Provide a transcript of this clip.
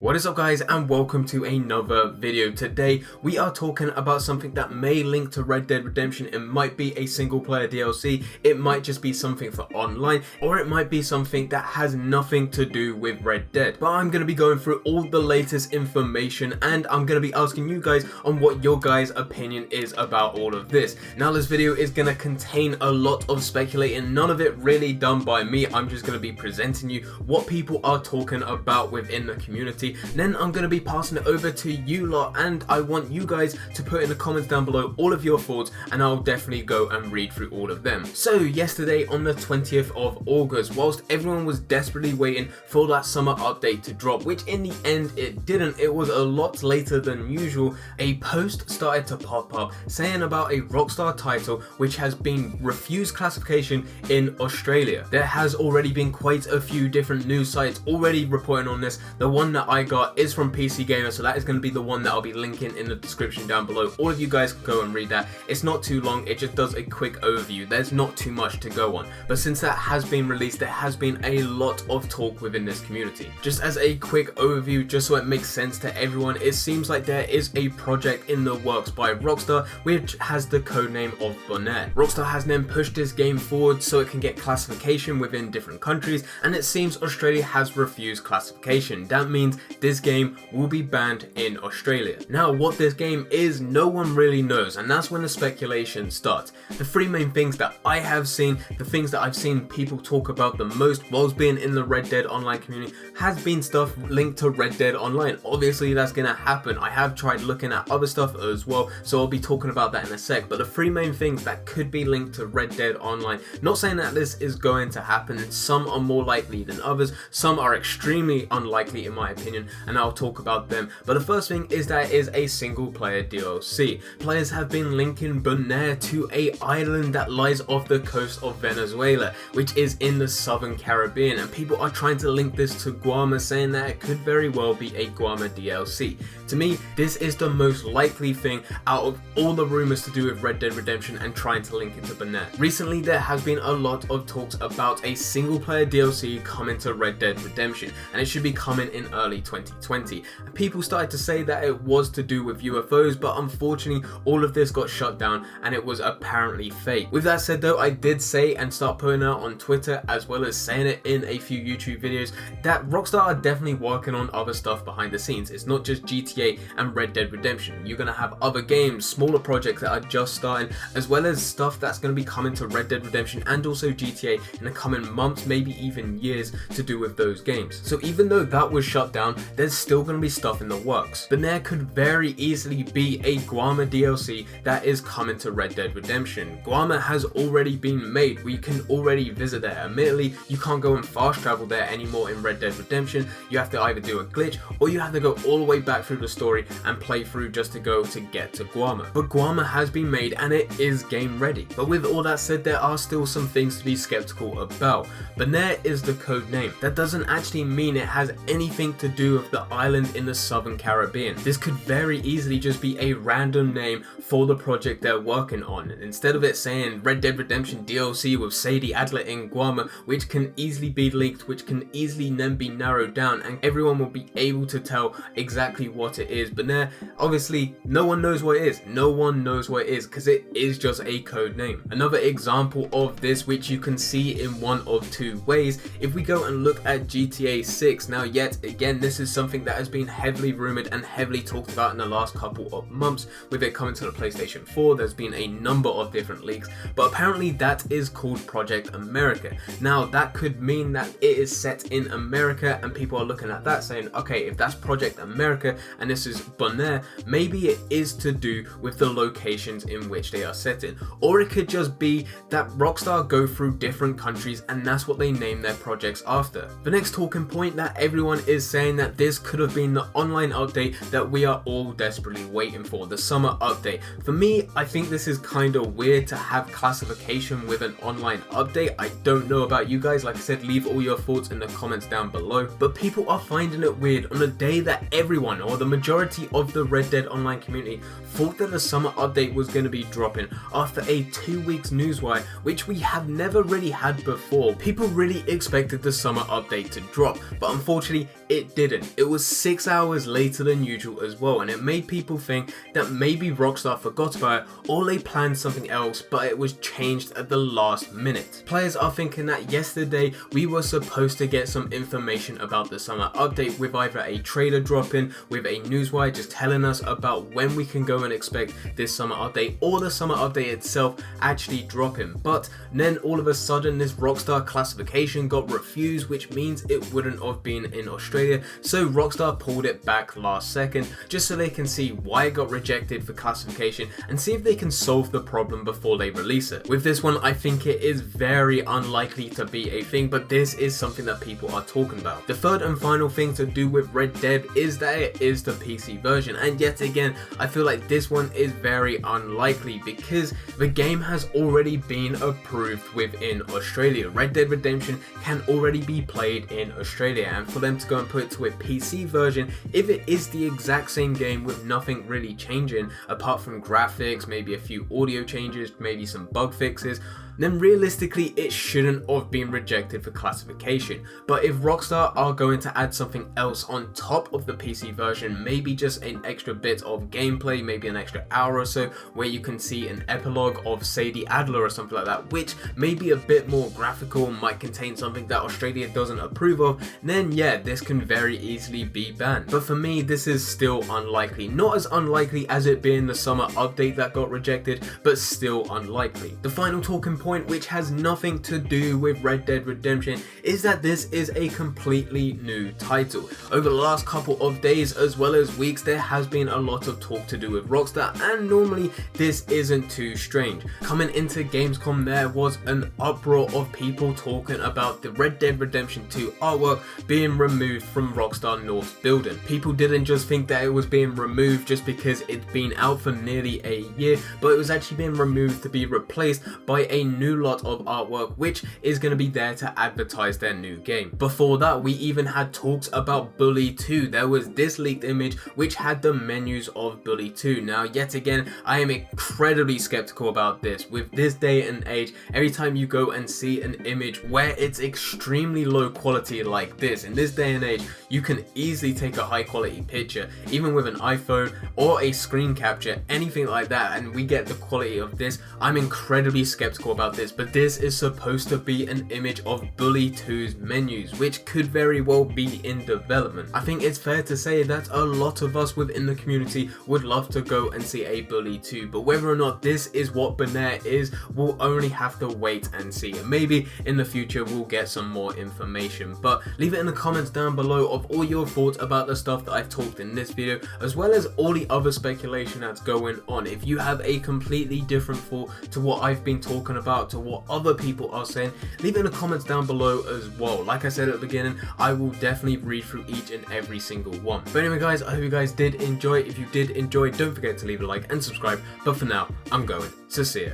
What is up guys, and welcome to another video. Today we are talking about something that may link to Red Dead Redemption. It might be a single player DLC, it might just be something for online, or it might be something that has nothing to do with Red Dead. But I'm going to be going through all the latest information and I'm going to be asking you guys on what your guys' opinion is about all of this. Now this video is going to contain a lot of speculating, none of it really done by me. I'm just going to be presenting you what people are talking about within the community. Then I'm going to be passing it over to you lot, and I want you guys to put in the comments down below all of your thoughts, and I'll definitely go and read through all of them. So yesterday on the 20th of August, whilst everyone was desperately waiting for that summer update to drop, which in the end it didn't, it was a lot later than usual, a post started to pop up saying about a Rockstar title which has been refused classification in Australia. There has already been quite a few different news sites already reporting on this. The one that I got is from PC Gamer, so that is going to be the one that I'll be linking in the description down below. All of you guys can go and read that. It's not too long, it just does a quick overview. There's not too much to go on, but since that has been released, there has been a lot of talk within this community. Just as a quick overview, just so it makes sense to everyone, it seems like there is a project in the works by Rockstar which has the codename of Bonaire. Rockstar has then pushed this game forward so it can get classification within different countries, and it seems Australia has refused classification. That means this game will be banned in Australia. Now what this game is, no one really knows, and that's when the speculation starts. The three main things that I have seen, the things that I've seen people talk about the most whilst being in the Red Dead Online community, has been stuff linked to Red Dead Online. Obviously that's gonna happen. I have tried looking at other stuff as well, so I'll be talking about that in a sec, but the three main things that could be linked to Red Dead Online, not saying that this is going to happen, some are more likely than others, some are extremely unlikely in my opinion, and I'll talk about them. But the first thing is that it is a single player DLC. Players have been linking Bonaire to a island that lies off the coast of Venezuela, which is in the southern Caribbean, and people are trying to link this to Guarma, saying that it could very well be a Guarma DLC. To me, this is the most likely thing out of all the rumors to do with Red Dead Redemption and trying to link it to Bonaire. Recently there has been a lot of talks about a single player DLC coming to Red Dead Redemption, and it should be coming in early 2020. And people started to say that it was to do with UFOs, but unfortunately all of this got shut down and it was apparently fake. With that said though, I did say and start putting out on Twitter as well as saying it in a few YouTube videos that Rockstar are definitely working on other stuff behind the scenes. It's not just GTA and Red Dead Redemption. You're going to have other games, smaller projects that are just starting, as well as stuff that's going to be coming to Red Dead Redemption and also GTA in the coming months, maybe even years, to do with those games. So even though that was shut down, there's still going to be stuff in the works. But there could very easily be a Guarma DLC that is coming to Red Dead Redemption. Guarma has already been made, we can already visit there. Admittedly, you can't go and fast travel there anymore in Red Dead Redemption. You have to either do a glitch or you have to go all the way back through the story and play through just to go to get to Guarma. But Guarma has been made and it is game ready. But with all that said, there are still some things to be skeptical about. Bonaire is the code name. That doesn't actually mean it has anything to do with the island in the southern Caribbean. This could very easily just be a random name for the project they're working on. Instead of it saying Red Dead Redemption DLC with Sadie Adler in Guarma, which can easily be leaked, which can easily then be narrowed down, and everyone will be able to tell exactly what it is. Bonaire, obviously no one knows what it is. No one knows what it is because it is just a code name. Another example of this, which you can see in one of two ways, if we go and look at GTA 6. Now yet again, this is something that has been heavily rumored and heavily talked about in the last couple of months. With it coming to the PlayStation 4, there's been a number of different leaks, but apparently that is called Project America. Now that could mean that it is set in America, and people are looking at that saying, okay, if that's Project America and this is Bonaire, maybe it is to do with the locations in which they are set in. Or it could just be that Rockstar go through different countries and that's what they name their projects after. The next talking point that everyone is saying that this could have been the online update that we are all desperately waiting for, the summer update. For me, I think this is kind of weird to have classification with an online update. I don't know about you guys, like I said, leave all your thoughts in the comments down below, but people are finding it weird on a day that everyone, or the majority of the Red Dead Online community, thought that the summer update was going to be dropping after a 2 weeks newswire, which we have never really had before. People really expected the summer update to drop, but unfortunately it didn't. didn't. It was 6 hours later than usual as well, and it made people think that maybe Rockstar forgot about it or they planned something else, but it was changed at the last minute. Players are thinking that yesterday we were supposed to get some information about the summer update with either a trailer drop-in, with a newswire just telling us about when we can go and expect this summer update, or the summer update itself actually dropping. But then all of a sudden this Rockstar classification got refused, which means it wouldn't have been in Australia, so Rockstar pulled it back last second just so they can see why it got rejected for classification and see if they can solve the problem before they release it. With this one, I think it is very unlikely to be a thing, but this is something that people are talking about. The third and final thing to do with Red Dead is that it is the PC version, and yet again I feel like this one is very unlikely because the game has already been approved within Australia. Red Dead Redemption can already be played in Australia, and for them to go and put it to a PC version, if it is the exact same game with nothing really changing apart from graphics, maybe a few audio changes, maybe some bug fixes, then realistically it shouldn't have been rejected for classification. But if Rockstar are going to add something else on top of the PC version, maybe just an extra bit of gameplay, maybe an extra hour or so where you can see an epilogue of Sadie Adler or something like that, which may be a bit more graphical, might contain something that Australia doesn't approve of, then yeah, this can very easily be banned. But for me, this is still unlikely. Not as unlikely as it being the summer update that got rejected, but still unlikely. The final talking point, which has nothing to do with Red Dead Redemption, is that this is a completely new title. Over the last couple of days as well as weeks, there has been a lot of talk to do with Rockstar, and normally this isn't too strange. Coming into Gamescom, there was an uproar of people talking about the Red Dead Redemption 2 artwork being removed from Rockstar North's building. People didn't just think that it was being removed just because it's been out for nearly a year, but it was actually being removed to be replaced by a new lot of artwork which is going to be there to advertise their new game. Before that, we even had talks about Bully 2. There was this leaked image which had the menus of Bully 2. Now yet again, I am incredibly skeptical about this. With this day and age, every time you go and see an image where it's extremely low quality like this, in this day and age you can easily take a high quality picture even with an iPhone or a screen capture, anything like that, and we get the quality of this. I'm incredibly skeptical about this, but this is supposed to be an image of Bully 2's menus, which could very well be in development. I think it's fair to say that a lot of us within the community would love to go and see a Bully 2, but whether or not this is what Bonaire is, we'll only have to wait and see, and maybe in the future we'll get some more information. But leave it in the comments down below of all your thoughts about the stuff that I've talked in this video, as well as all the other speculation that's going on. If you have a completely different thought to what I've been talking about, to what other people are saying, leave it in the comments down below as well. Like I said at the beginning, I will definitely read through each and every single one. But anyway guys, I hope you guys did enjoy. If you did enjoy, don't forget to leave a like and subscribe. But for now, I'm going to see ya.